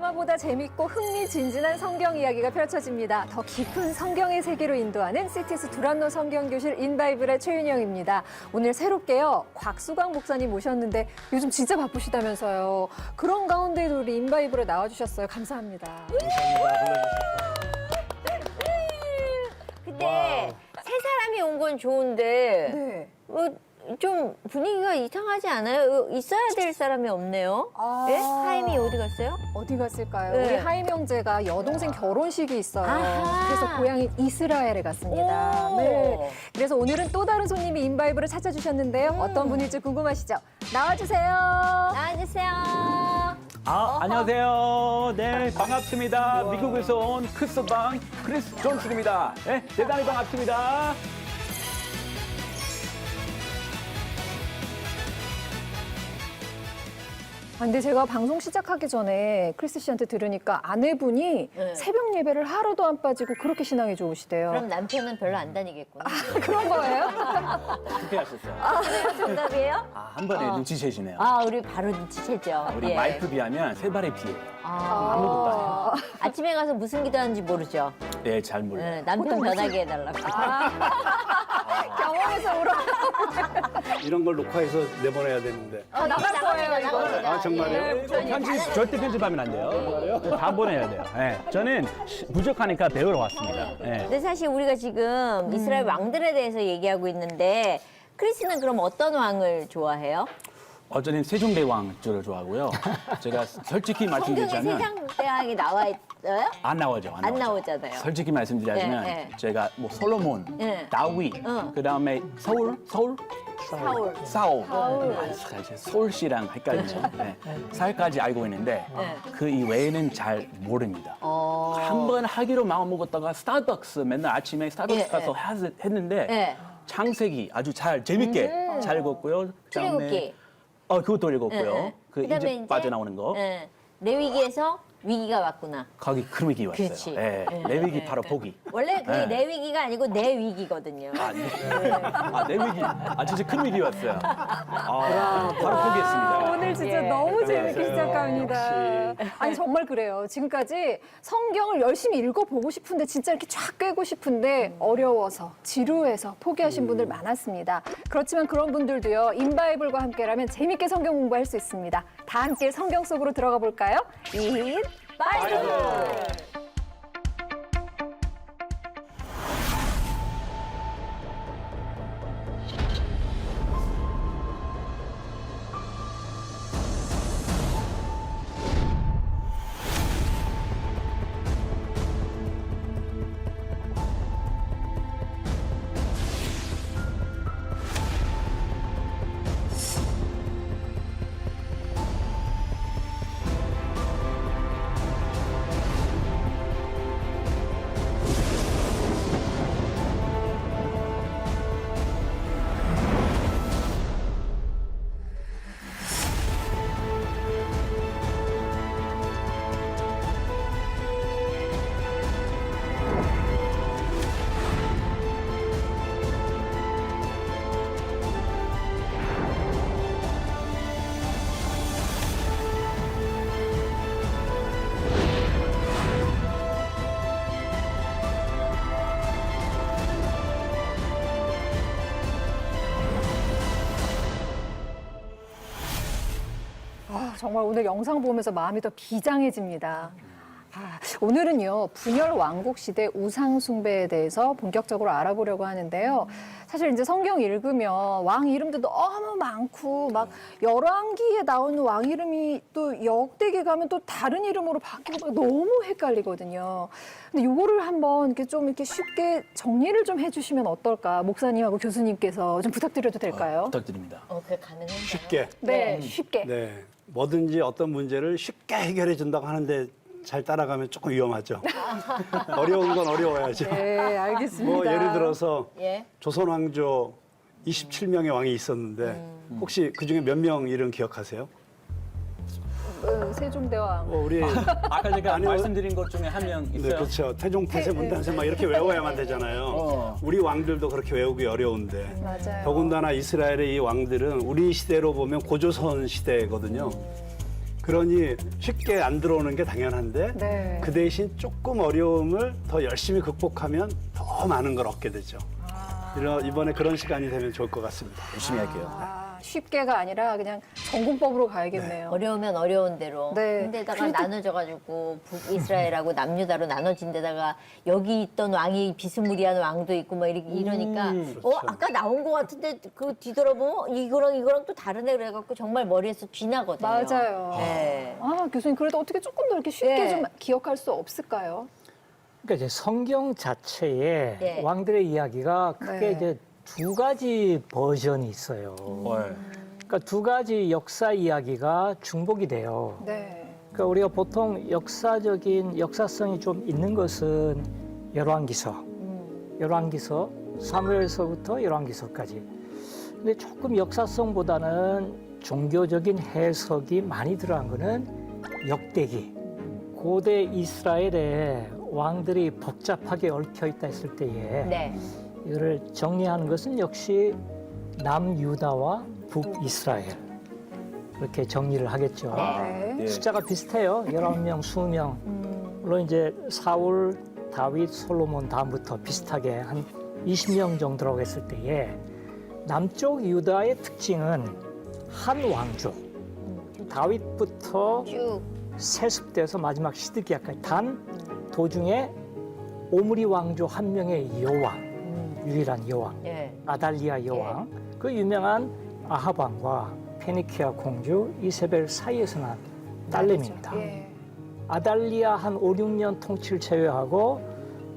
드라마보다 재밌고 흥미진진한 성경 이야기가 펼쳐집니다. 더 깊은 성경의 세계로 인도하는 시티스 두란노 성경교실 인바이블의 최윤영입니다. 오늘 새롭게요, 곽수광 목사님 모셨는데 요즘 진짜 바쁘시다면서요. 그런 가운데도 우리 인바이블에 나와주셨어요. 감사합니다. 근데 세 사람이 온 건 좋은데 네. 좀 분위기가 이상하지 않아요? 있어야 될 사람이 없네요. 예? 하임이 어디 갔어요? 어디 갔을까요? 네. 우리 하임 형제가 여동생 결혼식이 있어요. 아하. 그래서 고향인 이스라엘에 갔습니다. 오. 네. 그래서 오늘은 또 다른 손님이 인바이블을 찾아주셨는데요. 어떤 분일지 궁금하시죠? 나와주세요. 나와주세요. 안녕하세요. 네, 반갑습니다. 미국에서 온 크리스방 크리스 존슨입니다. 네, 대단히 반갑습니다. 근데 제가 방송 시작하기 전에 크리스 씨한테 들으니까 아내분이 네. 새벽 예배를 하루도 안 빠지고 그렇게 신앙이 좋으시대요. 그럼 남편은 별로 안 다니겠구나. 그런 거예요? 어떻게 하셨어요? 정답이에요? 한 번에 눈치채시네요. 우리 바로 눈치채죠. 우리 예. 와이프 비하면 세 발의 피예요. 아무것도 안 해요. 아침에 가서 무슨 기도하는지 모르죠. 네, 잘 몰라요. 네, 남편 변하게 해달라고. 경험에서 울어. 이런 걸 녹화해서 내보내야 되는데. 나갈 거예요, 이거. 아, 정말요? 편집 절대 편집하면 안 돼요. 다 보내야 돼요. 네, 저는 부족하니까 배우러 왔습니다. 네. 근데 사실 우리가 지금 이스라엘 왕들에 대해서 얘기하고 있는데 크리스는 그럼 어떤 왕을 좋아해요? 저는 세종대왕 쪽을 좋아하고요. 제가 솔직히 성경에 말씀드리자면 세상대왕이 나와 있어요? 안 나오죠. 안 나오잖아요. 솔직히 말씀드리자면 네, 네. 제가 뭐 솔로몬, 네. 다윗, 그다음에 사울. 사울. 서울시랑 헷갈리죠. 네. 사울까지 알고 있는데 네. 그 이외에는 잘 모릅니다. 한 번 하기로 마음먹었다가 스타벅스 맨날 아침에 스타벅스 예, 가서 했는데 예. 창세기 아주 잘 재밌게 잘 읽었고요. 출애굽기. 그것도 읽었고요. 예, 예. 그 그다음에 이제 빠져나오는 거. 예. 레위기에서 위기가 왔구나. 거기 큰 위기 왔어요. 그렇지. 예. 레위기 바로 포기. 원래 그게 네. 내 위기가 아니고 내 위기거든요. 내 위기. 진짜 큰 위기 왔어요. 바로 포기했습니다. 오늘 진짜 예. 너무 재밌게 안녕하세요. 시작합니다. 아니 정말 그래요. 지금까지 성경을 열심히 읽어보고 싶은데 진짜 이렇게 쫙 꿰고 싶은데 어려워서 지루해서 포기하신 분들 많았습니다. 그렇지만 그런 분들도요. 인바이블과 함께라면 재밌게 성경 공부할 수 있습니다. 다 함께 성경 속으로 들어가 볼까요? 인바이블! 정말 오늘 영상 보면서 마음이 더 비장해집니다. 오늘은요, 분열 왕국 시대 우상 숭배에 대해서 본격적으로 알아보려고 하는데요. 사실 이제 성경 읽으면 왕 이름도 너무 많고 막 열왕기에 나오는 왕 이름이 또 역대기 가면 또 다른 이름으로 바뀌고 막 너무 헷갈리거든요. 근데 요거를 한번 이렇게 좀 이렇게 쉽게 정리를 좀 해주시면 어떨까? 목사님하고 교수님께서 좀 부탁드려도 될까요? 부탁드립니다. 그게 가능한가요? 쉽게. 네, 쉽게. 네. 뭐든지 어떤 문제를 쉽게 해결해 준다고 하는데 잘 따라가면 조금 위험하죠. 어려운 건 어려워야죠. 네, 알겠습니다. 뭐 예를 들어서 예. 조선 왕조 27명의 왕이 있었는데 혹시 그중에 몇 명 이름 기억하세요? 세종대왕. 우리 아까 제가 아니요. 말씀드린 것 중에 한 명 네, 있어요. 그렇죠. 태종, 태세, 문단세 막 이렇게 외워야만 되잖아요. 우리 왕들도 그렇게 외우기 어려운데. 맞아요. 더군다나 이스라엘의 이 왕들은 우리 시대로 보면 고조선 시대거든요. 그러니 쉽게 안 들어오는 게 당연한데 네. 그 대신 조금 어려움을 더 열심히 극복하면 더 많은 걸 얻게 되죠. 이번에 그런 시간이 되면 좋을 것 같습니다. 열심히 할게요. 쉽게가 아니라 그냥 전공법으로 가야겠네요. 어려우면 어려운 대로. 네. 근데다가 나눠져가지고 북이스라엘하고 남유다로 나눠진 데다가 여기 있던 왕이 비스무리한 왕도 있고 막 이러니까 그렇죠. 아까 나온 것 같은데 그 뒤돌아보면 이거랑 또 다르네 그래갖고 정말 머리에서 쥐나거든요. 맞아요. 네. 교수님 그래도 어떻게 조금 더 이렇게 쉽게 네. 좀 기억할 수 없을까요? 그러니까 이제 성경 자체에 네. 왕들의 이야기가 크게 네. 이제 두 가지 버전이 있어요. 그러니까 두 가지 역사 이야기가 중복이 돼요. 네. 그러니까 우리가 보통 역사성이 좀 있는 것은 열왕기서, 사무엘서부터 열왕기서까지. 근데 조금 역사성보다는 종교적인 해석이 많이 들어간 거는 역대기. 고대 이스라엘에 왕들이 복잡하게 얽혀 있다 했을 때에 네. 이거를 정리하는 것은 역시 남유다와 북이스라엘 그렇게 정리를 하겠죠. 네. 숫자가 비슷해요. 19명, 20명. 물론 이제 사울, 다윗, 솔로몬 다음부터 비슷하게 한 20명 정도라고 했을 때에 남쪽 유다의 특징은 한 왕조. 다윗부터 쭉. 세습돼서 마지막 시드기야까지 단 도중에 오므리 왕조 한 명의 여왕, 유일한 여왕, 예. 아달리아 여왕, 그 유명한 아합 왕과 페니키아 공주 이세벨 사이에서 난 딸내미입니다. 예. 아달리아 한 5, 6년 통치를 제외하고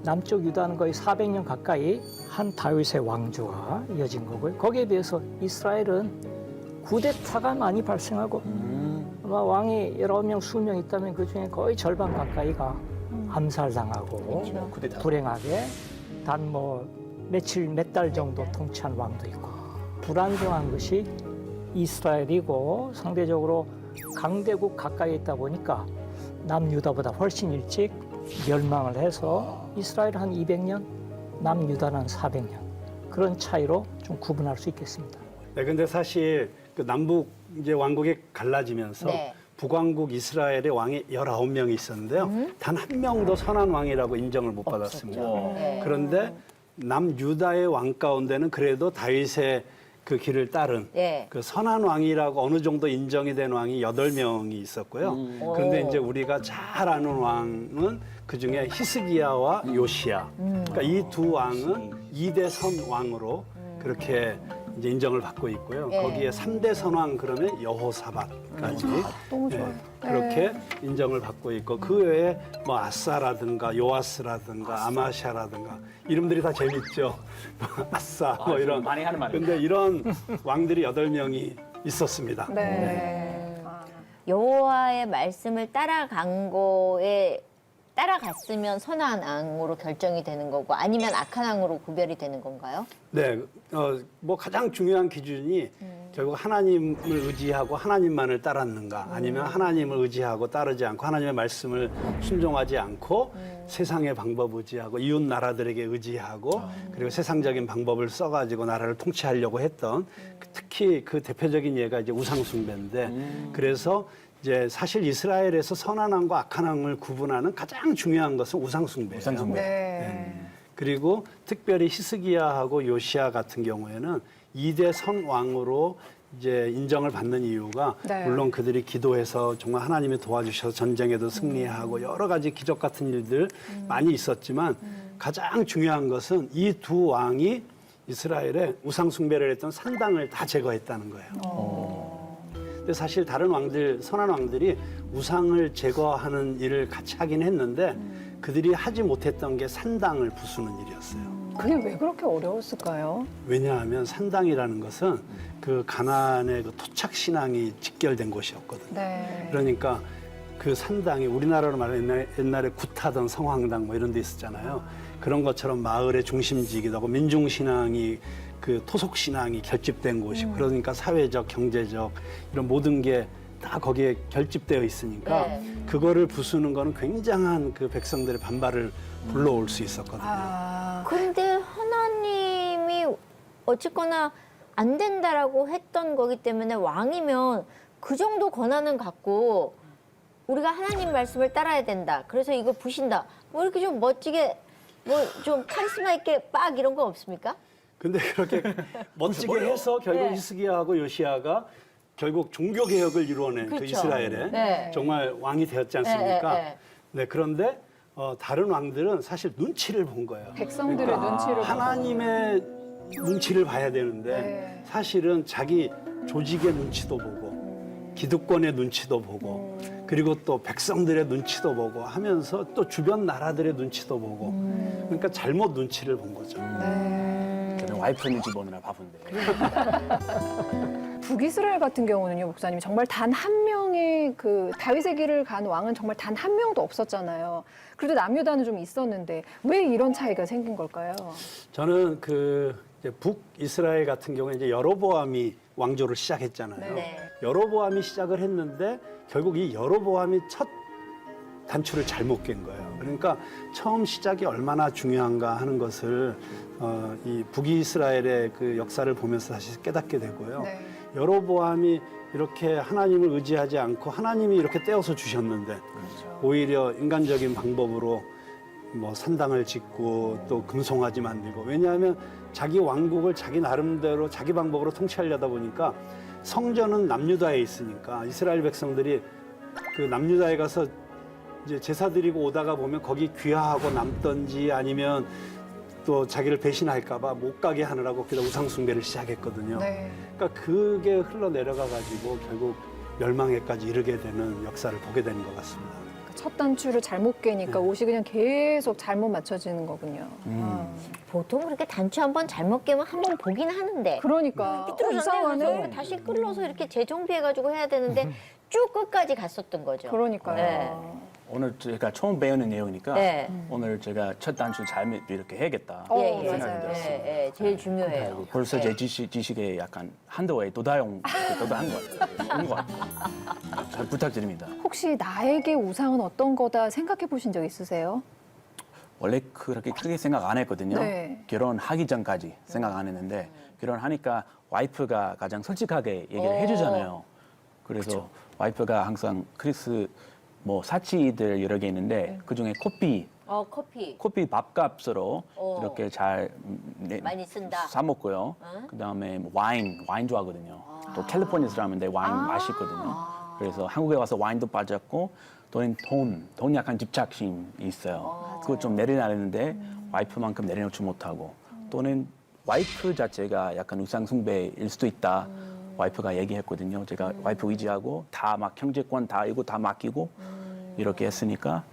남쪽 유다는 거의 400년 가까이 한 다윗의 왕조가 이어진 거고요. 거기에 비해서 이스라엘은 쿠데타가 많이 발생하고 아마 왕이 19명, 20명 있다면 그중에 거의 절반 가까이가 암살당하고 쿠데타. 불행하게 단 뭐 며칠, 몇 달 정도 통치한 왕도 있고 불안정한 것이 이스라엘이고 상대적으로 강대국 가까이 있다 보니까 남유다보다 훨씬 일찍 멸망을 해서 이스라엘 한 200년, 남유다는 한 400년 그런 차이로 좀 구분할 수 있겠습니다. 네, 근데 사실 그 남북 이제 왕국이 갈라지면서 네. 북왕국 이스라엘의 왕이 19명이 있었는데요. 단 한 명도 선한 왕이라고 인정을 못 받았습니다. 네. 그런데 남유다의 왕 가운데는 그래도 다윗의 그 길을 따른 네. 그 선한 왕이라고 어느 정도 인정이 된 왕이 8명이 있었고요. 그런데 이제 우리가 잘 아는 왕은 그중에 히스기야와 요시야. 그러니까 이 두 왕은 2대 선 왕으로 그렇게 이제 인정을 받고 있고요. 예. 거기에 3대 선왕 그러면 여호사밧까지 너무 좋아요. 그렇게 인정을 받고 있고 그 외에 뭐 아사라든가 요아스라든가 아마샤라든가 이름들이 다 재밌죠. 아싸 뭐 이런. 많이 하는 말이에요. 근데 이런 왕들이 8명이 있었습니다. 네. 여호와의 말씀을 따라갔으면 선한 왕으로 결정이 되는 거고 아니면 악한 왕으로 구별이 되는 건가요? 네, 뭐 가장 중요한 기준이 결국 하나님을 의지하고 하나님만을 따랐는가, 아니면 하나님을 의지하고 따르지 않고 하나님의 말씀을 순종하지 않고 세상의 방법 의지하고 이웃 나라들에게 의지하고 그리고 세상적인 방법을 써가지고 나라를 통치하려고 했던 특히 그 대표적인 예가 이제 우상숭배인데 그래서 이제 사실 이스라엘에서 선한 왕과 악한 왕을 구분하는 가장 중요한 것은 우상숭배예요. 우상숭배. 네. 그리고 특별히 히스기야하고 요시야 같은 경우에는 2대 선왕으로 이제 인정을 받는 이유가 네. 물론 그들이 기도해서 정말 하나님이 도와주셔서 전쟁에도 승리하고 여러 가지 기적 같은 일들 많이 있었지만 가장 중요한 것은 이 두 왕이 이스라엘에 우상 숭배를 했던 산당을 다 제거했다는 거예요. 근데 사실 다른 왕들, 선한 왕들이 우상을 제거하는 일을 같이 하긴 했는데 그들이 하지 못했던 게 산당을 부수는 일이었어요. 그게 왜 그렇게 어려웠을까요? 왜냐하면 산당이라는 것은 그 가나안의 그 토착 신앙이 직결된 곳이었거든요. 네. 그러니까 그 산당이 우리나라로 말하면 옛날에 굿하던 성황당 뭐 이런 데 있었잖아요. 그런 것처럼 마을의 중심지이기도 하고 민중 신앙이 그 토속 신앙이 결집된 곳이고 그러니까 사회적, 경제적 이런 모든 게 다 거기에 결집되어 있으니까 네. 그거를 부수는 거는 굉장한 그 백성들의 반발을 불러올 수 있었거든요. 근데 하나님이 어쨌거나 안 된다라고 했던 거기 때문에 왕이면 그 정도 권한은 갖고 우리가 하나님 말씀을 따라야 된다. 그래서 이거 부신다. 뭐 이렇게 좀 멋지게 뭐 좀 카리스마 있게 빡 이런 거 없습니까? 근데 그렇게 멋지게 해서 결국 네. 히스기야하고 요시야가 결국 종교 개혁을 이루어낸 그 그렇죠. 이스라엘에 네. 정말 왕이 되었지 않습니까? 네. 네, 그런데 다른 왕들은 사실 눈치를 본 거예요. 백성들의 눈치를 보고. 하나님의 눈치를 봐야 되는데 네. 사실은 자기 조직의 눈치도 보고 기득권의 눈치도 보고 그리고 또 백성들의 눈치도 보고 하면서 또 주변 나라들의 눈치도 보고 그러니까 잘못 눈치를 본 거죠. 저는 와이프 눈치 보느라 바쁜데. 북이스라엘 같은 경우는요, 목사님 정말 단 한 명의 그 다윗의 길을 간 왕은 정말 단 한 명도 없었잖아요. 그래도 남유다는 좀 있었는데 왜 이런 차이가 생긴 걸까요? 저는 그 이제 북이스라엘 같은 경우에 이제 여로보암이 왕조를 시작했잖아요. 네. 여로보암이 시작을 했는데 결국 이 여로보암이 첫 단추를 잘못 깬 거예요. 그러니까 처음 시작이 얼마나 중요한가 하는 것을 이 북이스라엘의 그 역사를 보면서 다시 깨닫게 되고요. 네. 여로보암이 이렇게 하나님을 의지하지 않고 하나님이 이렇게 떼어서 주셨는데 오히려 인간적인 방법으로 뭐 산당을 짓고 또 금송아지 만들고 왜냐하면 자기 왕국을 자기 나름대로 자기 방법으로 통치하려다 보니까 성전은 남유다에 있으니까 이스라엘 백성들이 그 남유다에 가서 이제 제사 드리고 오다가 보면 거기 귀화하고 남던지 아니면 또 자기를 배신할까봐 못 가게 하느라고 그다 우상 숭배를 시작했거든요. 네. 그러니까 그게 흘러내려가 가지고 결국 멸망에까지 이르게 되는 역사를 보게 되는 것 같습니다. 첫 단추를 잘못 깨니까 옷이 그냥 계속 잘못 맞춰지는 거군요. 보통 그렇게 단추 한 번 잘못 깨면 한 번 보긴 하는데 그러니까 삐뚤어졌네. 이상하네. 그래서 다시 끌러서 이렇게 재정비해가지고 해야 되는데 쭉 끝까지 갔었던 거죠. 그러니까요. 네. 오늘 제가 처음 배우는 내용이니까 네. 오늘 제가 첫 단추 잘 이렇게 해야겠다. 어, 예, 예. 맞아요. 들었어요. 예, 예. 제일 중요해요. 벌써 네. 제 지식에 약간 한도에 도달한 것 같아요. 잘 부탁드립니다. 혹시 나에게 우상은 어떤 거다 생각해 보신 적 있으세요? 원래 그렇게 크게 생각 안 했거든요. 네. 결혼하기 전까지 생각 안 했는데 결혼하니까 와이프가 가장 솔직하게 얘기를 해주잖아요. 그래서 와이프가 항상 크리스 뭐 사치들 여러 개 있는데 그 중에 커피 밥값으로 이렇게 잘 많이 쓴다. 사 먹고요. 그 다음에 와인 좋아하거든요. 또 캘리포니아 사람인데 와인 맛있거든요. 그래서 한국에 와서 와인도 빠졌고 돈 약간 집착심이 있어요. 그거 좀 내려놔야되는데 와이프만큼 내려놓지 못하고 또는 와이프 자체가 약간 우상 숭배일 수도 있다. 와이프가 얘기했거든요. 제가 와이프 의지하고 다 막 경제권 다 이거 다 맡기고 이렇게 했으니까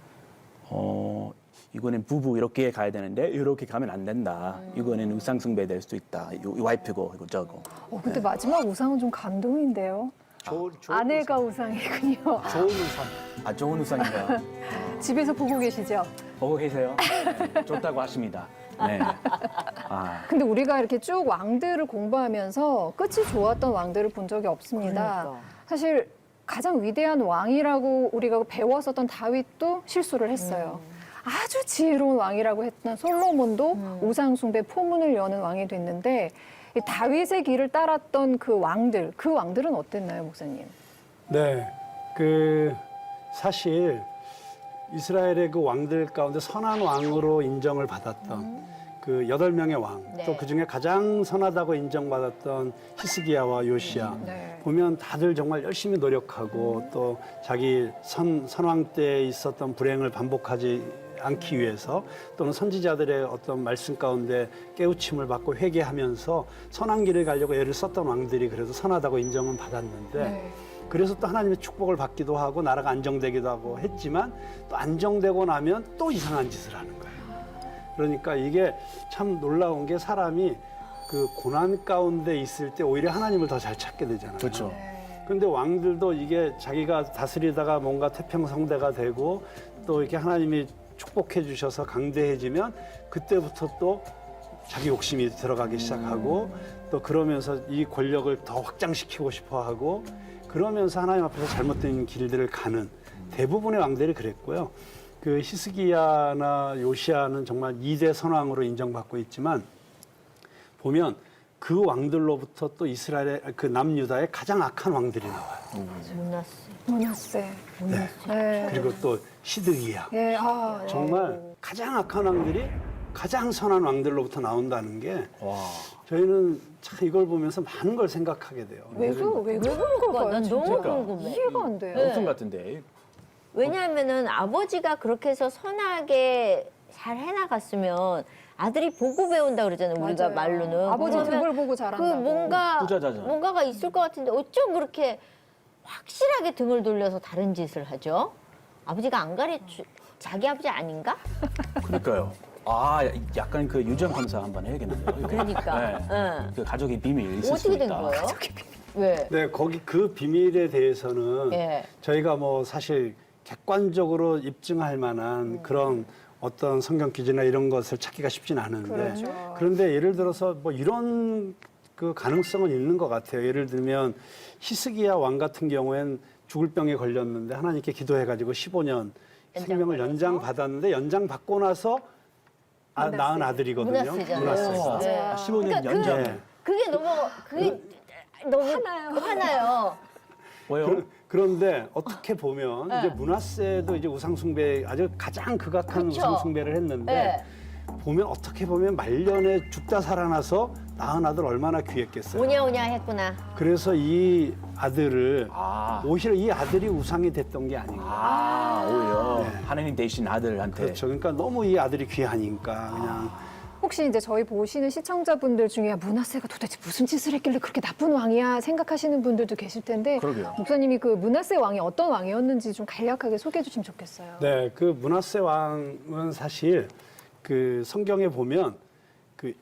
이거는 부부 이렇게 가야 되는데 이렇게 가면 안 된다. 이거는 우상 숭배 될 수도 있다. 이 와이프고 이거 저거. 근데 마지막 우상은 좀 감동인데요. 아내가 우상이군요. 좋은 우상. 아 좋은 우상인가요? 집에서 보고 계시죠? 보고 계세요? 네, 좋다고 하십니다. 네. 아, 근데 우리가 이렇게 쭉 왕들을 공부하면서 끝이 좋았던 왕들을 본 적이 없습니다. 그러니까. 사실 가장 위대한 왕이라고 우리가 배웠었던 다윗도 실수를 했어요. 아주 지혜로운 왕이라고 했던 솔로몬도 우상 숭배 포문을 여는 왕이 됐는데 이 다윗의 길을 따랐던 그 왕들은 어땠나요, 목사님? 네, 그 사실 이스라엘의 그 왕들 가운데 선한 왕으로 인정을 받았던 그 8명의 왕, 네. 또 그중에 가장 선하다고 인정받았던 히스기야와 요시야 네. 보면 다들 정말 열심히 노력하고 또 자기 선왕 때 있었던 불행을 반복하지 않기 위해서 또는 선지자들의 어떤 말씀 가운데 깨우침을 받고 회개하면서 선한 길을 가려고 애를 썼던 왕들이 그래도 선하다고 인정은 받았는데 네. 그래서 또 하나님의 축복을 받기도 하고 나라가 안정되기도 하고 했지만 또 안정되고 나면 또 이상한 짓을 하는 거예요. 그러니까 이게 참 놀라운 게 사람이 그 고난 가운데 있을 때 오히려 하나님을 더 잘 찾게 되잖아요. 그렇죠. 근데 왕들도 이게 자기가 다스리다가 뭔가 태평성대가 되고 또 이렇게 하나님이 축복해 주셔서 강대해지면 그때부터 또 자기 욕심이 들어가기 시작하고 또 그러면서 이 권력을 더 확장시키고 싶어 하고 그러면서 하나님 앞에서 잘못된 길들을 가는 대부분의 왕들이 그랬고요. 그 히스기야나 요시야는 정말 2대 선왕으로 인정받고 있지만 보면 그 왕들로부터 또 이스라엘의 그 남유다의 가장 악한 왕들이 나와요. 문하세. 문하세. 네. 그리고 또 시드기야. 예, 정말 가장 악한 왕들이 가장 선한 왕들로부터 나온다는 게 와. 저희는 참 이걸 보면서 많은 걸 생각하게 돼요. 왜 그런 걸까요? 난 너무 진짜? 궁금해. 이해가 안 돼요. 영상 같은데. 왜냐하면은 아버지가 그렇게 해서 선하게 잘 해나갔으면 아들이 보고 배운다 그러잖아요. 우리가 맞아요. 말로는. 아버지 그러면 등을 보고 그 자란다고. 뭔가가 있을 것 같은데 어쩜 그렇게 확실하게 등을 돌려서 다른 짓을 하죠? 아버지가 안 가르쳐 자기 아버지 아닌가? 그러니까요. 아, 약간 그 유전 검사 한번 해야겠는데요. 그러니까. 네. 응. 그 가족의 비밀 있을 수 어떻게 있다. 된 거예요? 왜? 네, 거기 그 비밀에 대해서는 예. 저희가 뭐 사실 객관적으로 입증할 만한 그런 어떤 성경 기준이나 이런 것을 찾기가 쉽진 않은데 그렇죠. 그런데 예를 들어서 뭐 이런 그 가능성은 있는 것 같아요. 예를 들면 히스기야 왕 같은 경우엔 죽을 병에 걸렸는데 하나님께 기도해가지고 15년 생명을 연장받았는데 연장받고 나서 낳은 아들이거든요. 문하세잖아요. 문하세가. 네. 아, 15년 그러니까 연장. 네. 그게 너무 화나요. 왜요? 그런데 어떻게 보면 이제 문하세도 이제 우상숭배 아주 가장 극악한 그쵸. 우상숭배를 했는데 네. 보면 어떻게 보면 말년에 죽다 살아나서 낳은 아들 얼마나 귀했겠어요. 오냐오냐 했구나. 그래서 이 아들을 아. 오히려 이 아들이 우상이 됐던 게 아닌가. 아, 오히려 네. 하나님 대신 아들한테. 그렇죠. 그러니까 너무 이 아들이 귀하니까 그냥 혹시 이제 저희 보시는 시청자분들 중에 문하세가 도대체 무슨 짓을 했길래 그렇게 나쁜 왕이야 생각하시는 분들도 계실 텐데 그러게요. 목사님이 그 문하세 왕이 어떤 왕이었는지 좀 간략하게 소개해 주시면 좋겠어요. 네, 그 문하세 왕은 사실 그 성경에 보면 그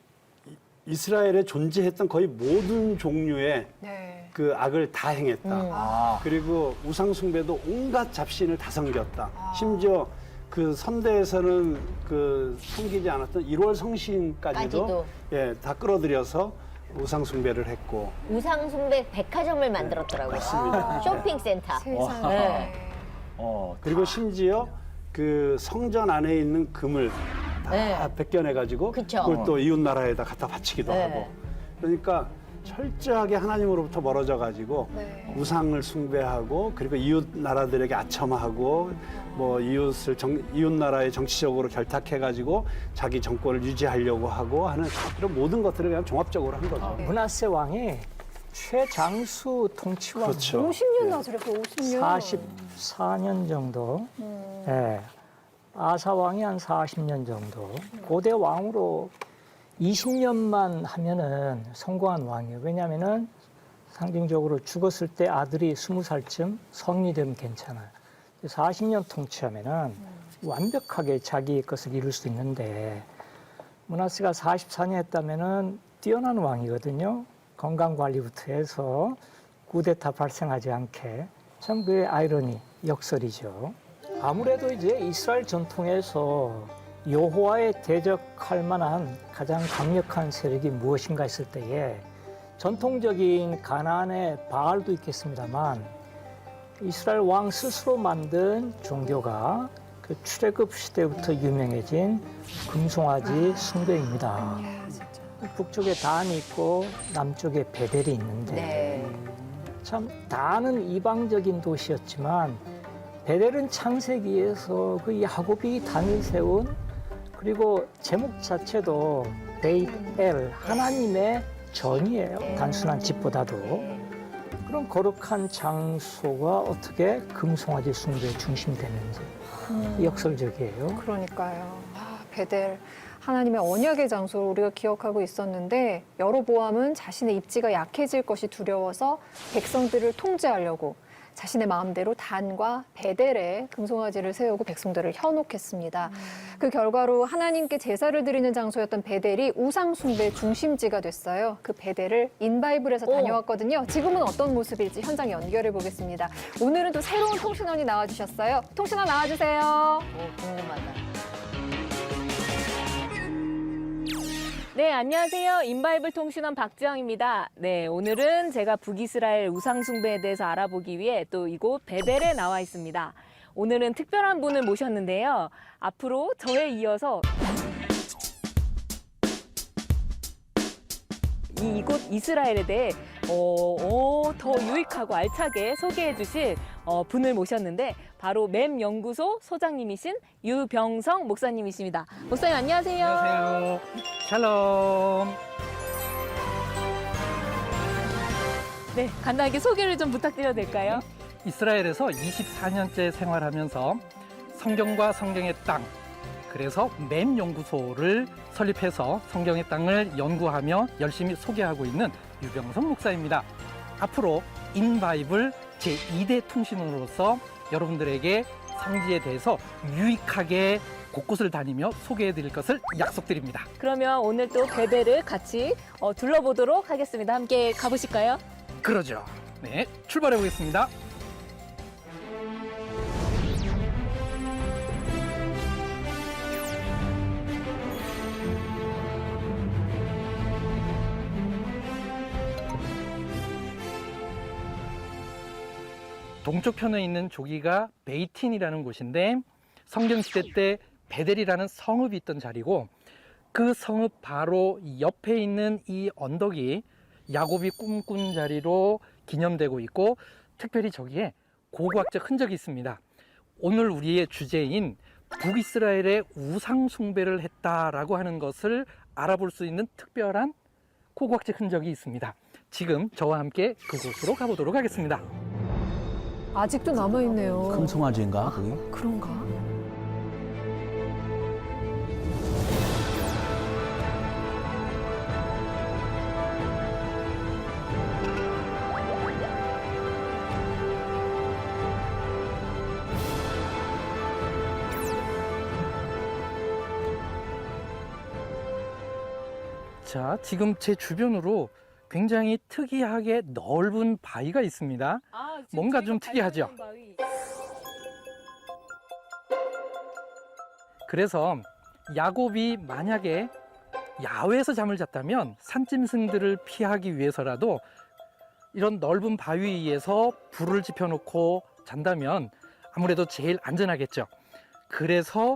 이스라엘에 존재했던 거의 모든 종류의 네. 그 악을 다 행했다. 아. 그리고 우상숭배도 온갖 잡신을 다 섬겼다. 심지어 그 선대에서는 그 섬기지 않았던 1월 성신까지도 까지도. 예, 다 끌어들여서 우상숭배를 했고 우상숭배 백화점을 만들었더라고요. 맞습니다. 쇼핑센터. 세상에. 네. 그리고 심지어 그 성전 안에 있는 금을 다 네. 벗겨내가지고 그쵸. 그걸 또 이웃 나라에다 갖다 바치기도 네. 하고 그러니까 철저하게 하나님으로부터 멀어져가지고 네. 우상을 숭배하고 그리고 이웃 나라들에게 아첨하고 뭐 이웃 나라에 정치적으로 결탁해가지고 자기 정권을 유지하려고 하고 하는 그런 모든 것들을 그냥 종합적으로 한 거죠. 문하세 왕이 최장수 통치왕 그렇죠. 50년 나서랬고 50년. 44년 정도. 예. 아사 왕이 한 40년 정도. 고대 왕으로 20년만 하면은 성공한 왕이에요. 왜냐하면은 상징적으로 죽었을 때 아들이 20살쯤 성인이 되면 괜찮아요. 40년 통치하면은 완벽하게 자기의 것을 이룰 수 있는데 문하세가 44년 했다면은 뛰어난 왕이거든요. 건강 관리부터 해서 쿠데타 발생하지 않게 참 그게 아이러니, 역설이죠. 아무래도 이제 이스라엘 전통에서 여호와에 대적할 만한 가장 강력한 세력이 무엇인가 했을 때에 전통적인 가나안의 바알도 있겠습니다만 이스라엘 왕 스스로 만든 종교가 그 출애굽 시대부터 유명해진 금송아지 숭배입니다. 북쪽에 단이 있고 남쪽에 베델이 있는데 네. 참 단은 이방적인 도시였지만 베델은 창세기에서 그 야곱이 단을 세운 그리고 제목 자체도 베이트 엘 하나님의 전이에요. 단순한 집보다도 그런 거룩한 장소가 어떻게 금송아지 숭배의 중심이 됐는지 역설적이에요. 그러니까요. 베델 하나님의 언약의 장소를 우리가 기억하고 있었는데 여로보암은 자신의 입지가 약해질 것이 두려워서 백성들을 통제하려고 자신의 마음대로 단과 베델에 금송아지를 세우고 백성들을 현혹했습니다. 그 결과로 하나님께 제사를 드리는 장소였던 베델이 우상 숭배의 중심지가 됐어요. 그 베델을 인바이블에서 다녀왔거든요. 지금은 어떤 모습일지 현장 연결해 보겠습니다. 오늘은 또 새로운 통신원이 나와주셨어요. 통신원 나와주세요. 궁금하다. 네, 안녕하세요. 인바이블 통신원 박지영입니다. 네, 오늘은 제가 북이스라엘 우상숭배에 대해서 알아보기 위해 또 이곳 베델에 나와 있습니다. 오늘은 특별한 분을 모셨는데요. 앞으로 저에 이어서 이곳 이스라엘에 대해 더 유익하고 알차게 소개해 주실 분을 모셨는데 바로 맴 연구소 소장님이신 유병성 목사님이십니다. 목사님 안녕하세요. 안녕하세요. 샬롬. 네, 간단하게 소개를 좀 부탁드려도 될까요? 이스라엘에서 24년째 생활하면서 성경과 성경의 땅, 그래서 맴 연구소를 설립해서 성경의 땅을 연구하며 열심히 소개하고 있는 유병성 목사입니다. 앞으로 인바이블 제2대 통신원으로서 여러분들에게 성지에 대해서 유익하게 곳곳을 다니며 소개해 드릴 것을 약속드립니다. 그러면 오늘 또 베벨을 같이 둘러보도록 하겠습니다. 함께 가보실까요? 그러죠. 네, 출발해 보겠습니다. 동쪽 편에 있는 조기가 베이틴이라는 곳인데 성경시대 때 베델이라는 성읍이 있던 자리고 그 성읍 바로 옆에 있는 이 언덕이 야곱이 꿈꾼 자리로 기념되고 있고 특별히 저기에 고고학적 흔적이 있습니다. 오늘 우리의 주제인 북이스라엘의 우상 숭배를 했다라고 하는 것을 알아볼 수 있는 특별한 고고학적 흔적이 있습니다. 지금 저와 함께 그곳으로 가보도록 하겠습니다. 아직도 남아있네요. 금송아지인가 그게? 그런가? 자, 지금 제 주변으로 굉장히 특이하게 넓은 바위가 있습니다. 뭔가 좀 특이하죠? 그래서 야곱이 만약에 야외에서 잠을 잤다면 산짐승들을 피하기 위해서라도 이런 넓은 바위 위에서 불을 지펴놓고 잔다면 아무래도 제일 안전하겠죠. 그래서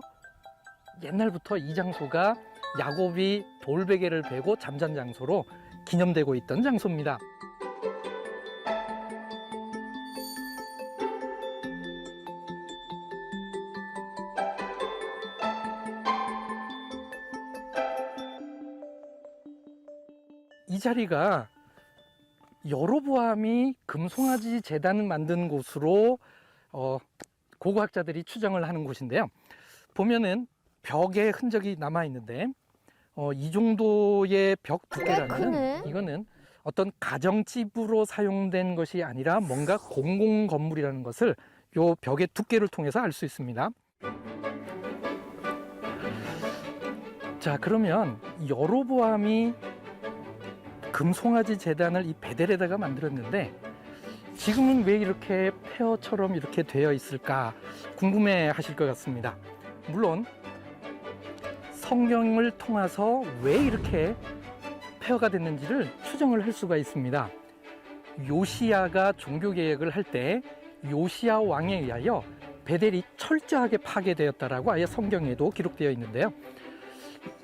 옛날부터 이 장소가 야곱이 돌베개를 베고 잠잔 장소로 기념되고 있던 장소입니다. 이 자리가 여로보암이 금송아지 제단을 만든 곳으로 고고학자들이 추정을 하는 곳인데요. 보면은 벽에 흔적이 남아 있는데 이 정도의 벽 두께라면 크네. 이거는 어떤 가정집으로 사용된 것이 아니라 뭔가 공공 건물이라는 것을 요 벽의 두께를 통해서 알 수 있습니다. 자, 그러면 여로보암이 금송아지 제단을 이 베델에다가 만들었는데 지금은 왜 이렇게 폐허처럼 이렇게 되어 있을까 궁금해 하실 것 같습니다. 물론 성경을 통해서 왜 이렇게 폐허가 됐는지를 추정을 할 수가 있습니다. 요시야가 종교개혁을 할 때 요시야 왕에 의하여 베델이 철저하게 파괴되었다라고 아예 성경에도 기록되어 있는데요.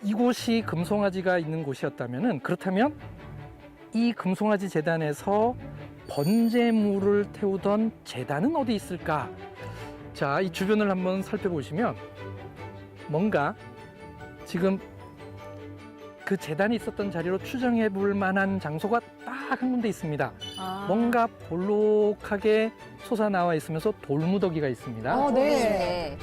이곳이 금송아지가 있는 곳이었다면 그렇다면 이 금송아지 제단에서 번제물을 태우던 제단은 어디 있을까? 자, 이 주변을 한번 살펴보시면 뭔가 지금 그 제단이 있었던 자리로 추정해 볼 만한 장소가 딱 한 군데 있습니다. 뭔가 볼록하게 솟아나와 있으면서 돌무더기가 있습니다. 네.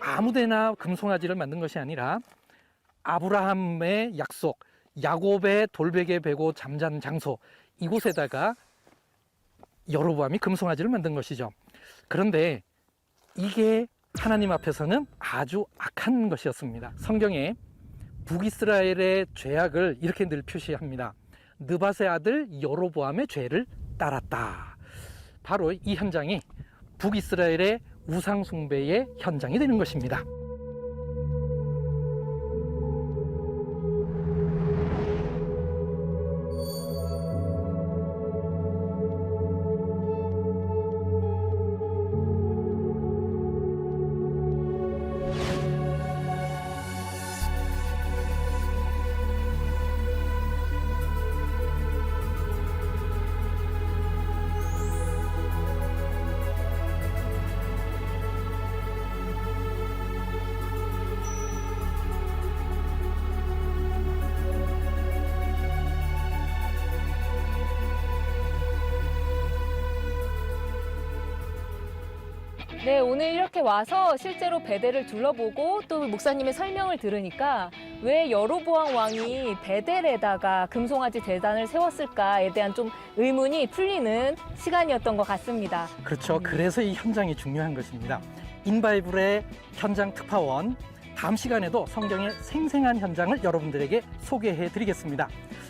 아무데나 금송아지를 만든 것이 아니라 아브라함의 약속, 야곱의 돌베개 베고 잠잔 장소, 이곳에다가 여로보암이 금송아지를 만든 것이죠. 그런데 이게 하나님 앞에서는 아주 악한 것이었습니다. 성경에 북이스라엘의 죄악을 이렇게 늘 표시합니다. 느밧의 아들 여로보암의 죄를 따랐다. 바로 이 현장이 북이스라엘의 우상 숭배의 현장이 되는 것입니다. 네, 오늘 이렇게 와서 실제로 베델을 둘러보고 또 목사님의 설명을 들으니까 왜 여로보암 왕이 베델에다가 금송아지 제단을 세웠을까에 대한 좀 의문이 풀리는 시간이었던 것 같습니다. 그렇죠. 그래서 이 현장이 중요한 것입니다. 인바이블의 현장 특파원, 다음 시간에도 성경의 생생한 현장을 여러분들에게 소개해 드리겠습니다.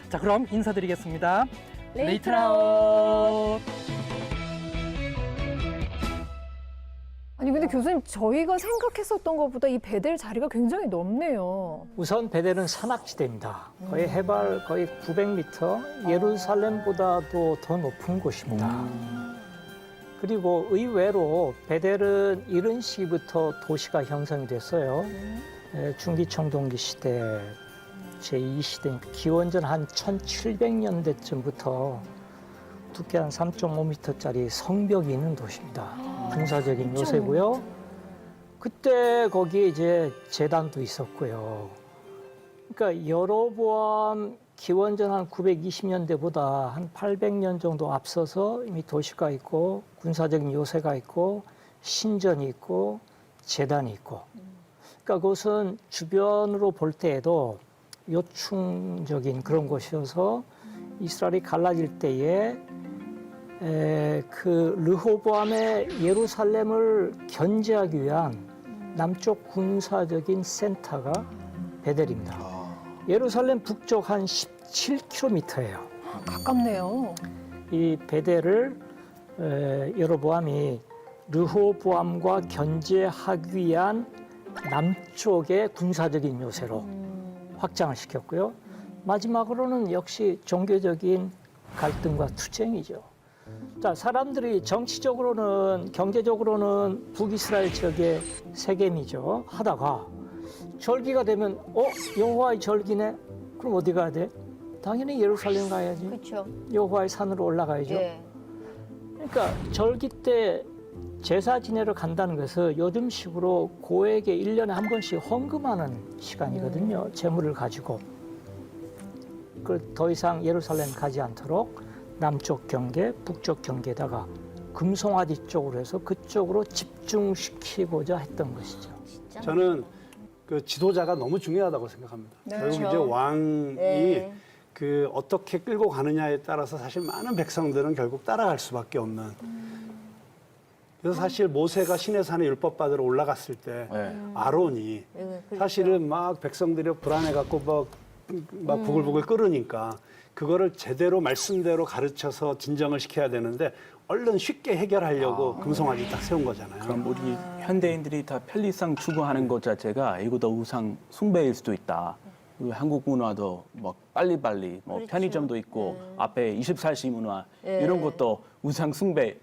자, 그럼 인사드리겠습니다. 레이트라웃. 아니 근데 교수님 저희가 생각했었던 것보다 이 베델 자리가 굉장히 넓네요. 우선 베델은 산악지대입니다. 거의 해발 거의 900m, 예루살렘보다도 더 높은 곳입니다. 그리고 의외로 베델은 이른 시기부터 도시가 형성이 됐어요. 중기청동기 시대, 제2시대, 기원전 한 1700년대쯤부터 두께 한 3.5m짜리 성벽이 있는 도시입니다. 군사적인 요새고요. 그때 거기에 이제 제단도 있었고요. 그러니까 여로보암 기원전 한 920년대보다 한 800년 정도 앞서서 이미 도시가 있고 군사적인 요새가 있고 신전이 있고 제단이 있고. 그러니까 그것은 주변으로 볼 때에도 요충적인 그런 곳이어서 이스라엘이 갈라질 때에 그 르호보암의 예루살렘을 견제하기 위한 남쪽 군사적인 센터가 베델입니다. 예루살렘 북쪽 한 17km예요. 가깝네요. 이 베델을 여로보암이 르호보암과 견제하기 위한 남쪽의 군사적인 요새로 확장을 시켰고요. 마지막으로는 역시 종교적인 갈등과 투쟁이죠. 자, 사람들이 정치적으로는 경제적으로는 북이스라엘 지역의 세겜이죠. 하다가 절기가 되면 여호와의 절기네. 그럼 어디 가야 돼? 당연히 예루살렘 가야지. 그렇죠. 여호와의 산으로 올라가야죠. 예. 그러니까 절기 때 제사 지내러 간다는 것은 요즘식으로 고에게 1년에 한 번씩 헌금하는 시간이거든요. 재물을 가지고. 더 이상 예루살렘 가지 않도록 남쪽 경계, 북쪽 경계에다가 금송아지 쪽으로 해서 그쪽으로 집중시키고자 했던 것이죠. 진짜. 저는 그 지도자가 너무 중요하다고 생각합니다. 네. 결국 그렇죠. 이제 왕이 네. 그 어떻게 끌고 가느냐에 따라서 사실 많은 백성들은 결국 따라갈 수밖에 없는. 그래서 사실 모세가 시내산에 율법 받으러 올라갔을 때 네. 아론이 그렇죠. 사실은 막 백성들이 불안해갖고 막 부글부글 끓으니까 그거를 제대로 말씀대로 가르쳐서 진정을 시켜야 되는데 얼른 쉽게 해결하려고 금송아지 딱 세운 거잖아요. 그럼 우리 현대인들이 다 편리성 추구하는 것 자체가 이거 더 우상 숭배일 수도 있다. 우리 한국 문화도 뭐 빨리빨리 뭐 그렇죠. 편의점도 있고 앞에 24시 문화 네. 이런 것도 우상 숭배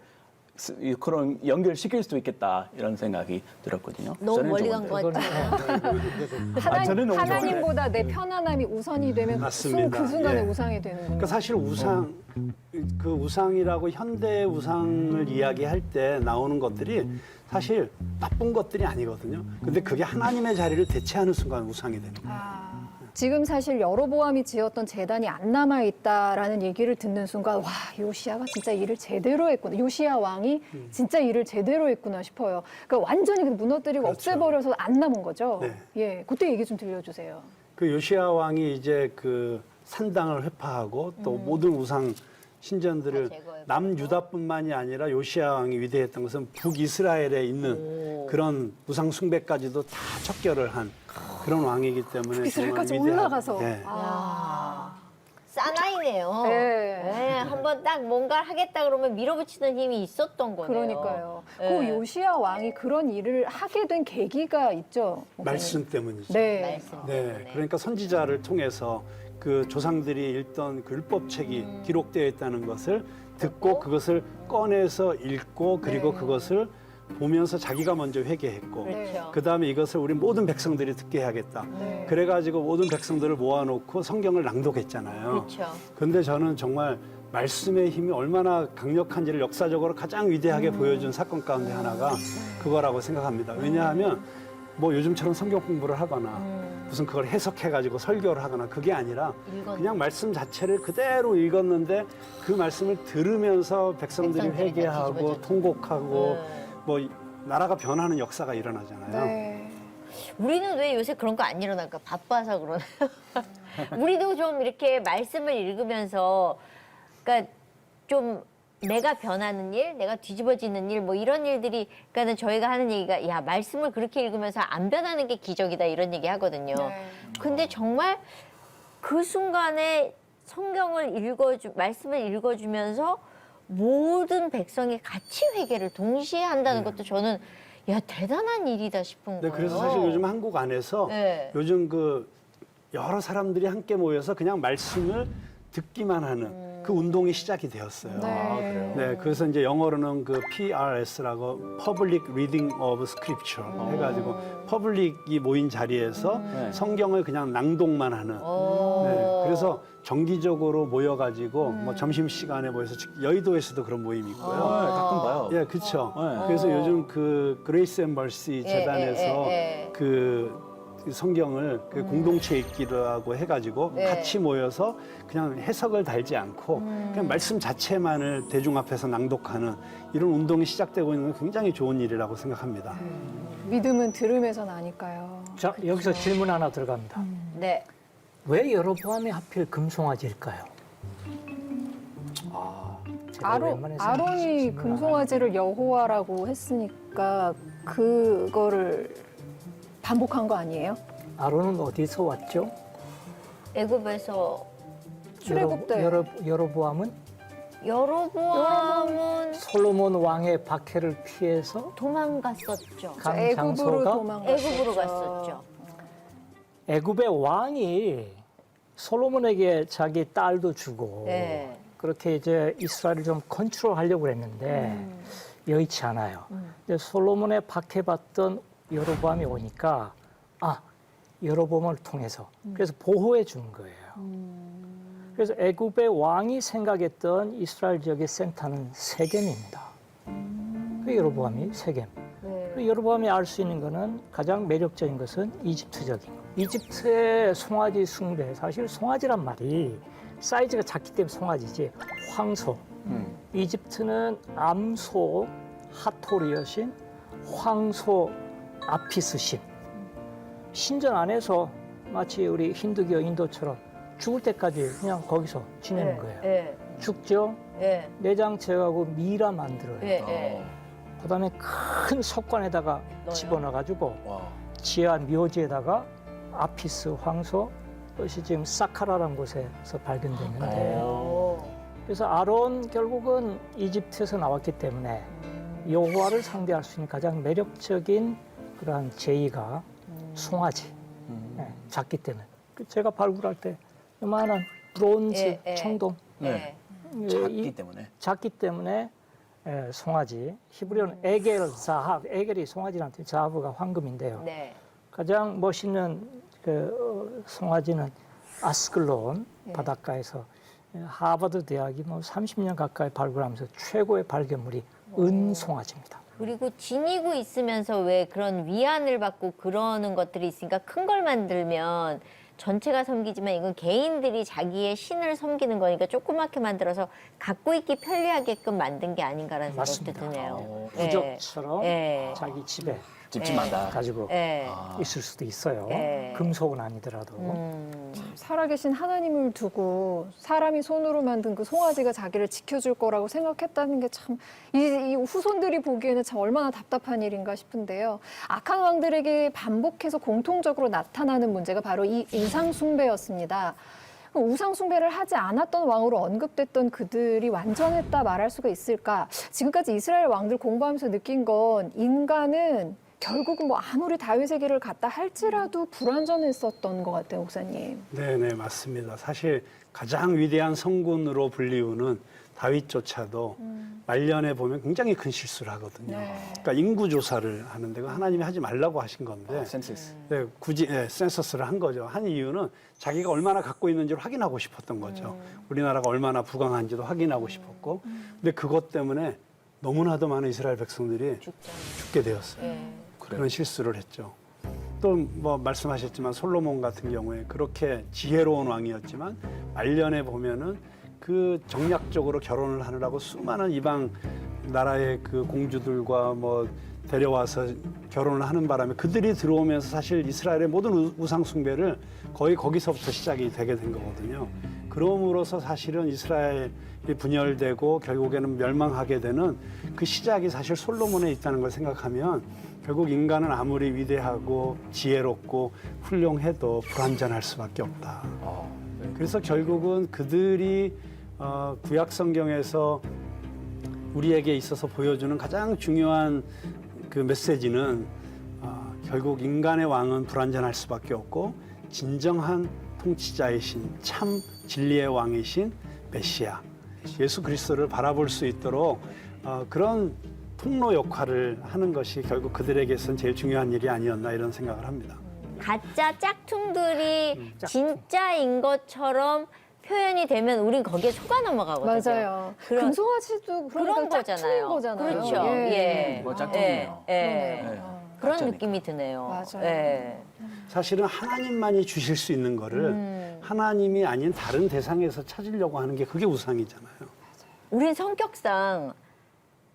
그런 연결시킬 수도 있겠다 이런 생각이 들었거든요. 너무 저는 멀리 좀 간 것 같아요. 저는 너무 하나님보다 내 편안함이 우선이 되면 맞습니다. 그 순간에 예. 우상이 되는 거예요. 그러니까 사실 우상, 그 우상이라고 현대 우상을 이야기할 때 나오는 것들이 사실 나쁜 것들이 아니거든요. 근데 그게 하나님의 자리를 대체하는 순간 우상이 되는 거예요. 지금 사실 여로보암이 지었던 제단이 안 남아 있다라는 얘기를 듣는 순간 와 요시야가 진짜 일을 제대로 했구나. 요시야 왕이 진짜 일을 제대로 했구나 싶어요. 그러니까 완전히 무너뜨리고 그렇죠. 없애버려서 안 남은 거죠. 네. 예, 그때 얘기 좀 들려주세요. 그 요시야 왕이 이제 그 산당을 회파하고 또 모든 우상 신전들을 다 제거해버리고. 남유다뿐만이 아니라 요시야 왕이 위대했던 것은 북이스라엘에 있는 그런 우상 숭배까지도 다 척결을 한 그런 왕이기 때문에 북이스라엘까지 정말 위대한- 올라가서. 네. 사나이네요. 네. 네, 한번 딱 뭔가 하겠다 그러면 밀어붙이는 힘이 있었던 거네요. 그러니까요. 네. 그 요시야 왕이 그런 일을 하게 된 계기가 있죠. 목사님. 말씀 때문이죠. 네. 말씀 네, 때문에. 그러니까 선지자를 통해서 그 조상들이 읽던 그 율법책이 기록되어 있다는 것을 듣고 그것을 꺼내서 읽고 그리고 네. 그것을 보면서 자기가 먼저 회개했고 그렇죠. 그다음에 이것을 우리 모든 백성들이 듣게 해야겠다. 네. 그래가지고 모든 백성들을 모아놓고 성경을 낭독했잖아요. 그렇죠. 근데 저는 정말 말씀의 힘이 얼마나 강력한지를 역사적으로 가장 위대하게 보여준 사건 가운데 하나가 그거라고 생각합니다. 왜냐하면 뭐 요즘처럼 성경 공부를 하거나 무슨 그걸 해석해가지고 설교를 하거나 그게 아니라 읽었는데. 그냥 말씀 자체를 그대로 읽었는데 그 말씀을 들으면서 백성들이 백성들이 다 회개하고 뒤집어졌죠. 통곡하고 네. 뭐 나라가 변하는 역사가 일어나잖아요. 네. 우리는 왜 요새 그런 거 안 일어날까? 바빠서 그러나요? 우리도 좀 이렇게 말씀을 읽으면서, 그러니까 좀 내가 변하는 일, 내가 뒤집어지는 일, 뭐 이런 일들이, 그러니까는 저희가 하는 얘기가, 야, 말씀을 그렇게 읽으면서 안 변하는 게 기적이다, 이런 얘기 하거든요. 네. 근데 정말 그 순간에 말씀을 읽어주면서 모든 백성이 같이 회개를 동시에 한다는 것도 저는, 야, 대단한 일이다 싶은 네, 거예요. 그래서 사실 요즘 한국 안에서 네. 요즘 그 여러 사람들이 함께 모여서 그냥 말씀을 듣기만 하는 그 운동이 시작이 되었어요. 네. 네, 그래서 이제 영어로는 그 PRS라고 Public Reading of Scripture 해가지고 퍼블릭이 모인 자리에서 성경을 그냥 낭독만 하는. 네, 그래서 정기적으로 모여가지고 뭐 점심 시간에 모여서 여의도에서도 그런 모임이 있고요. 가끔 봐요. 예, 그렇죠. 네. 그래서 요즘 그 그레이스 앤 멀시 재단에서 그 성경을 그 공동체 읽기라고 해가지고 같이 모여서 그냥 해석을 달지 않고 그냥 말씀 자체만을 대중 앞에서 낭독하는 이런 운동이 시작되고 있는 건 굉장히 좋은 일이라고 생각합니다. 믿음은 들음에서 나니까요. 자, 여기서 질문 하나 들어갑니다. 네. 왜 여로보암이 하필 금송아지일까요? 제가 오랜만에 아론이 질문 하나 금송아지를 여호와라고 했으니까 그거를 반복한 거 아니에요? 아론은 어디서 왔죠? 애굽에서 출애굽 때. 여로보암은 여로보암은 솔로몬 왕의 박해를 피해서 도망갔었죠. 간 애굽으로 장소가 도망갔었죠. 애굽으로 갔었죠. 애굽의 왕이 솔로몬에게 자기 딸도 주고 네. 그렇게 이제 이스라엘을 좀 컨트롤하려고 했는데 여의치 않아요. 근데 솔로몬의 박해받던 여로보암이 오니까 여로보암을 통해서 그래서 보호해 준 거예요. 그래서 애굽의 왕이 생각했던 이스라엘 지역의 센터는 세겜입니다. 그 여로보암이 세겜. 그 여로보암이 알 수 있는 거는 가장 매력적인 것은 이집트적인 거. 이집트의 송아지 숭배, 사실 송아지란 말이 사이즈가 작기 때문에 송아지지 황소. 이집트는 암소 하토르 여신, 황소 아피스 신. 신전 안에서 마치 우리 힌두교 인도처럼 죽을 때까지 그냥 거기서 지내는 거예요. 네. 죽죠? 네. 내장 제거하고 미라 만들어요. 네. 그다음에 큰 석관에다가 넣어요? 집어넣어가지고 와. 지하 묘지에다가 아피스 황소, 그것이 지금 사카라라는 곳에서 발견됐는데 그래서 아론 결국은 이집트에서 나왔기 때문에 여호와를 상대할 수 있는 가장 매력적인 그러한 제의가 송아지, 작기 때문에 제가 발굴할 때 요만한 브론즈 청동 네. 작기 때문에. 작기 때문에 송아지, 히브리어는 에겔 자합, 에겔이 송아지란 뜻, 자합가 황금인데요. 네. 가장 멋있는 그 송아지는 아스클론 바닷가에서 하버드 대학이 뭐 30년 가까이 발굴하면서 최고의 발견물이 은송아지입니다. 그리고 지니고 있으면서 왜 그런 위안을 받고 그러는 것들이 있으니까 큰 걸 만들면 전체가 섬기지만 이건 개인들이 자기의 신을 섬기는 거니까 조그맣게 만들어서 갖고 있기 편리하게끔 만든 게 아닌가라는 생각도 맞습니다. 드네요. 부적처럼 네. 자기 집에 집집마다. 가지고 네. 있을 수도 있어요. 네. 금속은 아니더라도. 살아계신 하나님을 두고 사람이 손으로 만든 그 송아지가 자기를 지켜줄 거라고 생각했다는 게 참 이 후손들이 보기에는 참 얼마나 답답한 일인가 싶은데요. 악한 왕들에게 반복해서 공통적으로 나타나는 문제가 바로 이 우상 숭배였습니다. 우상 숭배를 하지 않았던 왕으로 언급됐던 그들이 완전했다 말할 수가 있을까? 지금까지 이스라엘 왕들 공부하면서 느낀 건 인간은 결국은 뭐 아무리 다윗의 길을 갔다 할지라도 불완전했었던 것 같아요, 목사님. 네, 맞습니다. 사실 가장 위대한 성군으로 불리우는 다윗조차도 말년에 보면 굉장히 큰 실수를 하거든요. 네. 그러니까 인구 조사를 하는데 그 하나님이 하지 말라고 하신 건데 센서스. 네, 굳이 센서스를 한 거죠. 한 이유는 자기가 얼마나 갖고 있는지를 확인하고 싶었던 거죠. 우리나라가 얼마나 부강한지도 확인하고 싶었고, 근데 그것 때문에 너무나도 많은 이스라엘 백성들이 죽게 되었어요. 그런 실수를 했죠. 또 뭐 말씀하셨지만 솔로몬 같은 경우에 그렇게 지혜로운 왕이었지만 말년에 보면은 그 정략적으로 결혼을 하느라고 수많은 이방 나라의 그 공주들과 뭐 데려와서 결혼을 하는 바람에 그들이 들어오면서 사실 이스라엘의 모든 우상 숭배를 거의 거기서부터 시작이 되게 된 거거든요. 그럼으로써 사실은 이스라엘이 분열되고 결국에는 멸망하게 되는 그 시작이 사실 솔로몬에 있다는 걸 생각하면 결국 인간은 아무리 위대하고 지혜롭고 훌륭해도 불완전할 수밖에 없다. 그래서 결국은 그들이 구약 성경에서 우리에게 있어서 보여주는 가장 중요한 그 메시지는 결국 인간의 왕은 불완전할 수밖에 없고 진정한 통치자이신 참 진리의 왕이신 메시아 예수 그리스도를 바라볼 수 있도록 그런 통로 역할을 하는 것이 결국 그들에게선 제일 중요한 일이 아니었나 이런 생각을 합니다. 가짜 짝퉁들이 진짜인 것처럼 표현이 되면 우린 거기에 속아 넘어가거든요. 맞아요. 그런- 금송아지도 그런 그러니까 짝퉁인 거잖아요. 그렇죠. 예. 예. 뭐 짝퉁이에요. 예. 그러네요. 네. 그런 가짜니까. 느낌이 드네요. 맞아요. 예. 사실은 하나님만이 주실 수 있는 거를 하나님이 아닌 다른 대상에서 찾으려고 하는 게 그게 우상이잖아요. 우린 성격상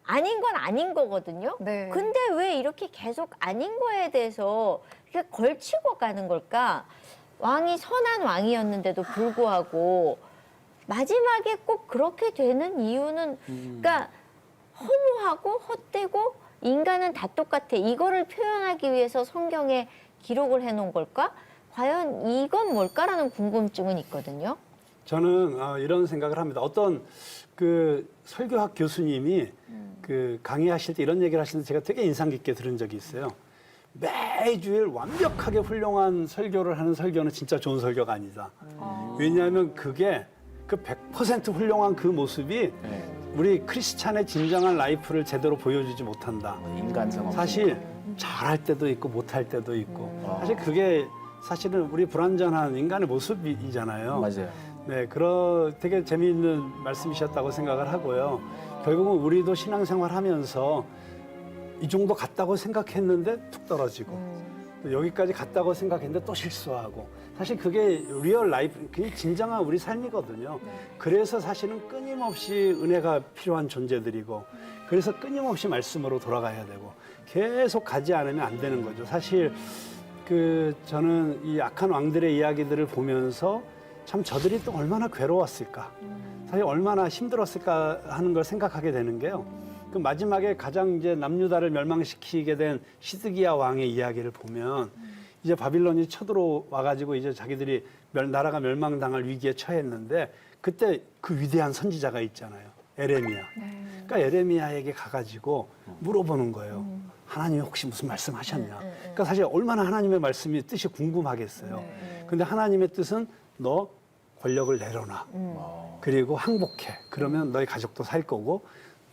아닌 건 아닌 거거든요. 네. 근데 왜 이렇게 계속 아닌 거에 대해서 이렇게 걸치고 가는 걸까? 왕이 선한 왕이었는데도 불구하고 마지막에 꼭 그렇게 되는 이유는 그러니까 허무하고 헛되고 인간은 다 똑같아. 이거를 표현하기 위해서 성경에 기록을 해놓은 걸까? 과연 이건 뭘까라는 궁금증은 있거든요. 저는 이런 생각을 합니다. 어떤 그 설교학 교수님이 그 강의하실 때 이런 얘기를 하시는데 제가 되게 인상 깊게 들은 적이 있어요. 매주일 완벽하게 훌륭한 설교를 하는 설교는 진짜 좋은 설교가 아니다. 왜냐하면 그게 그 100% 훌륭한 그 모습이 네. 우리 크리스찬의 진정한 라이프를 제대로 보여주지 못한다. 인간성 없이. 사실 잘할 때도 있고 못할 때도 있고 사실 그게 사실은 우리 불완전한 인간의 모습이잖아요. 맞아요. 네, 되게 재미있는 말씀이셨다고 생각을 하고요. 결국은 우리도 신앙생활 하면서 이 정도 갔다고 생각했는데 툭 떨어지고 또 여기까지 갔다고 생각했는데 또 실수하고 사실 그게 리얼 라이프, 그게 진정한 우리 삶이거든요. 그래서 사실은 끊임없이 은혜가 필요한 존재들이고 그래서 끊임없이 말씀으로 돌아가야 되고 계속 가지 않으면 안 되는 거죠. 사실 저는 이 악한 왕들의 이야기들을 보면서 참 저들이 또 얼마나 괴로웠을까, 사실 얼마나 힘들었을까 하는 걸 생각하게 되는 게요. 그 마지막에 가장 이제 남유다를 멸망시키게 된 시드기야 왕의 이야기를 보면 이제 바빌론이 쳐들어와 가지고 이제 자기들이 나라가 멸망당할 위기에 처했는데 그때 그 위대한 선지자가 있잖아요. 에레미야. 그러니까 에레미야에게 가가지고 물어보는 거예요. 하나님이 혹시 무슨 말씀하셨냐. 그러니까 사실 얼마나 하나님의 말씀이 뜻이 궁금하겠어요. 근데 하나님의 뜻은 너 권력을 내려놔. 그리고 항복해. 그러면 너희 가족도 살 거고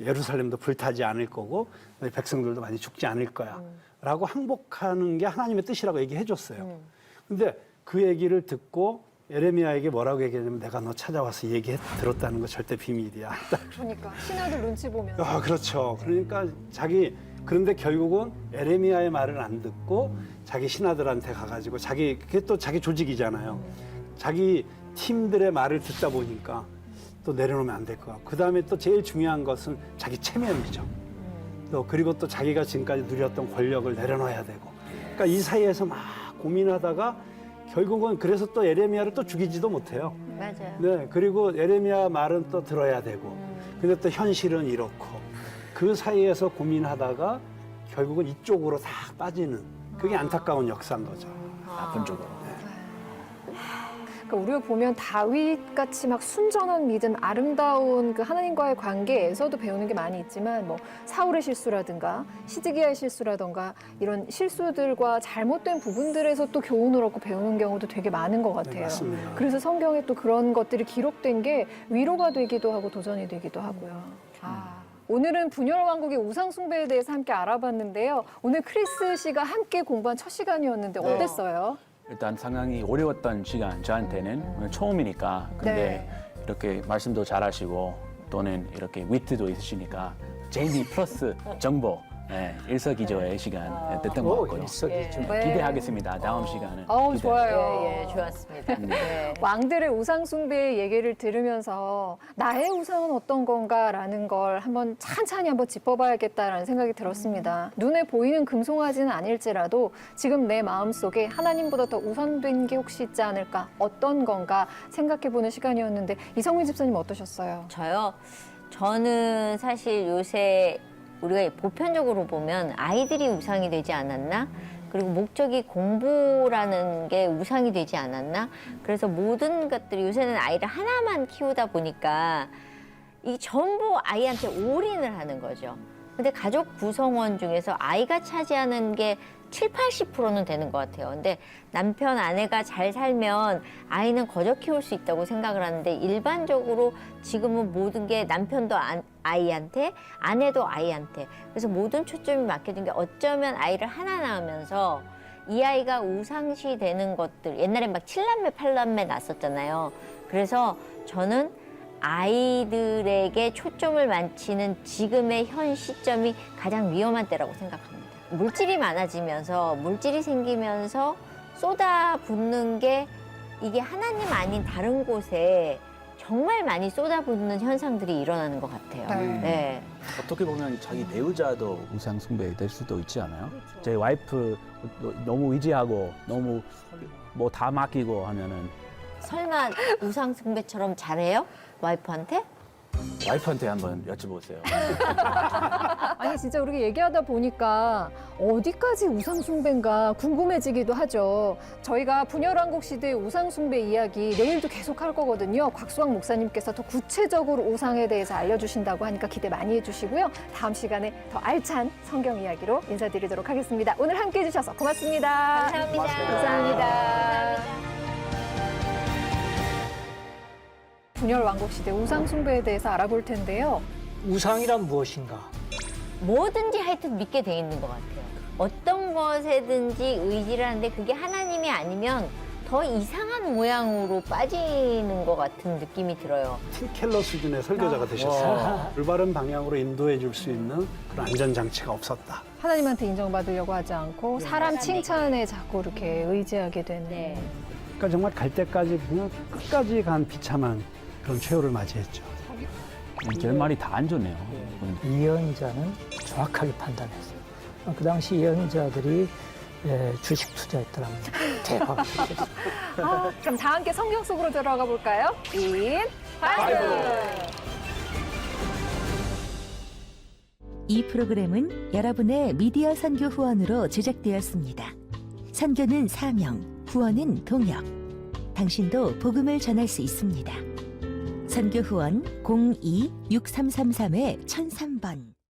예루살렘도 불타지 않을 거고 너희 백성들도 많이 죽지 않을 거야. 라고 항복하는 게 하나님의 뜻이라고 얘기해 줬어요. 근데 그 얘기를 듣고 에레미야에게 뭐라고 얘기하냐면 내가 너 찾아와서 들었다는 거 절대 비밀이야. 그러니까 신하들 눈치 보면서. 그렇죠. 그러니까 그런데 결국은 에레미야의 말을 안 듣고 자기 신하들한테 가가지고 그게 또 자기 조직이잖아요. 자기 팀들의 말을 듣다 보니까 또 내려놓으면 안 될 것 같고. 그 다음에 또 제일 중요한 것은 자기 체면이죠. 그리고 또 자기가 지금까지 누렸던 권력을 내려놔야 되고. 그러니까 이 사이에서 막 고민하다가 결국은 그래서 또 에레미야를 또 죽이지도 못해요. 맞아요. 네, 그리고 에레미야 말은 또 들어야 되고. 근데 또 현실은 이렇고. 그 사이에서 고민하다가 결국은 이쪽으로 다 빠지는 그게 안타까운 역사인 거죠. 나쁜 쪽으로. 그러니까 우리가 보면 다윗 같이 막 순전한 믿음, 아름다운 그 하나님과의 관계에서도 배우는 게 많이 있지만 뭐 사울의 실수라든가 시드기야의 실수라든가 이런 실수들과 잘못된 부분들에서 또 교훈을 얻고 배우는 경우도 되게 많은 것 같아요. 네, 맞습니다. 그래서 성경에 또 그런 것들이 기록된 게 위로가 되기도 하고 도전이 되기도 하고요. 오늘은 분열 왕국의 우상 숭배에 대해서 함께 알아봤는데요. 오늘 크리스 씨가 함께 공부한 첫 시간이었는데 네. 어땠어요? 일단 상당히 어려웠던 시간 저한테는 오늘 처음이니까 근데 네. 이렇게 말씀도 잘하시고 또는 이렇게 위트도 있으시니까 JD 플러스 정보 네, 일석이조의 시간 됐던 것 오, 같고요. 일석이조. 네. 기대하겠습니다. 다음 시간은. 좋아요. 예, 좋았습니다. 네. 왕들의 우상 숭배의 얘기를 들으면서 나의 우상은 어떤 건가라는 걸 한번 찬찬히 한번 짚어봐야겠다라는 생각이 들었습니다. 눈에 보이는 금송아지는 아닐지라도 지금 내 마음속에 하나님보다 더 우선된 게 혹시 있지 않을까, 어떤 건가 생각해보는 시간이었는데 이성민 집사님 어떠셨어요? 저는 사실 요새 우리가 보편적으로 보면 아이들이 우상이 되지 않았나? 그리고 목적이 공부라는 게 우상이 되지 않았나? 그래서 모든 것들이 요새는 아이를 하나만 키우다 보니까 이 전부 아이한테 올인을 하는 거죠. 근데 가족 구성원 중에서 아이가 차지하는 게 70~80%는 되는 것 같아요. 근데 남편, 아내가 잘 살면 아이는 거저 키울 수 있다고 생각을 하는데 일반적으로 지금은 모든 게 남편도 아이한테, 아내도 아이한테. 그래서 모든 초점이 맡겨진 게 어쩌면 아이를 하나 낳으면서 이 아이가 우상시 되는 것들, 옛날에 막 7남매, 8남매 낳았었잖아요. 그래서 저는 아이들에게 초점을 맞추는 지금의 현 시점이 가장 위험한 때라고 생각합니다. 물질이 많아지면서 물질이 생기면서 쏟아붓는 게 이게 하나님 아닌 다른 곳에 정말 많이 쏟아붓는 현상들이 일어나는 것 같아요. 네. 어떻게 보면 자기 배우자도 우상 숭배 될 수도 있지 않아요? 제 와이프 너무 의지하고 너무 뭐 다 맡기고 하면은 설마 우상 숭배처럼 잘해요? 와이프한테? 와이프한테 한번 여쭤보세요. 아니 진짜 우리가 얘기하다 보니까 어디까지 우상숭배인가 궁금해지기도 하죠. 저희가 분열왕국 시대의 우상숭배 이야기 내일도 계속 할 거거든요. 곽수왕 목사님께서 더 구체적으로 우상에 대해서 알려주신다고 하니까 기대 많이 해주시고요. 다음 시간에 더 알찬 성경 이야기로 인사드리도록 하겠습니다. 오늘 함께해 주셔서 고맙습니다. 감사합니다. 감사합니다. 분열왕국 시대 우상숭배에 대해서 알아볼 텐데요. 우상이란 무엇인가? 뭐든지 하여튼 믿게 돼 있는 것 같아요. 어떤 것에든지 의지를 하는데 그게 하나님이 아니면 더 이상한 모양으로 빠지는 것 같은 느낌이 들어요. 팀켈러 수준의 설교자가 되셨어요. 올바른 방향으로 인도해 줄 수 있는 그런 안전장치가 없었다. 하나님한테 인정받으려고 하지 않고 사람 칭찬에 자꾸 이렇게 의지하게 되는. 네. 그러니까 정말 갈 때까지 그냥 끝까지 간 비참한 그런 최후를 맞이했죠. 결말이 다 안 좋네요. 예언자는 정확하게 판단했어요. 그 당시 예언자들이 주식 투자했더라면 대박. 그럼 다 함께 성경 속으로 들어가 볼까요? 인 바이블. 이 프로그램은 여러분의 미디어 선교 후원으로 제작되었습니다. 선교는 사명, 후원은 동역. 당신도 복음을 전할 수 있습니다. 선교 후원 02-6333-1003번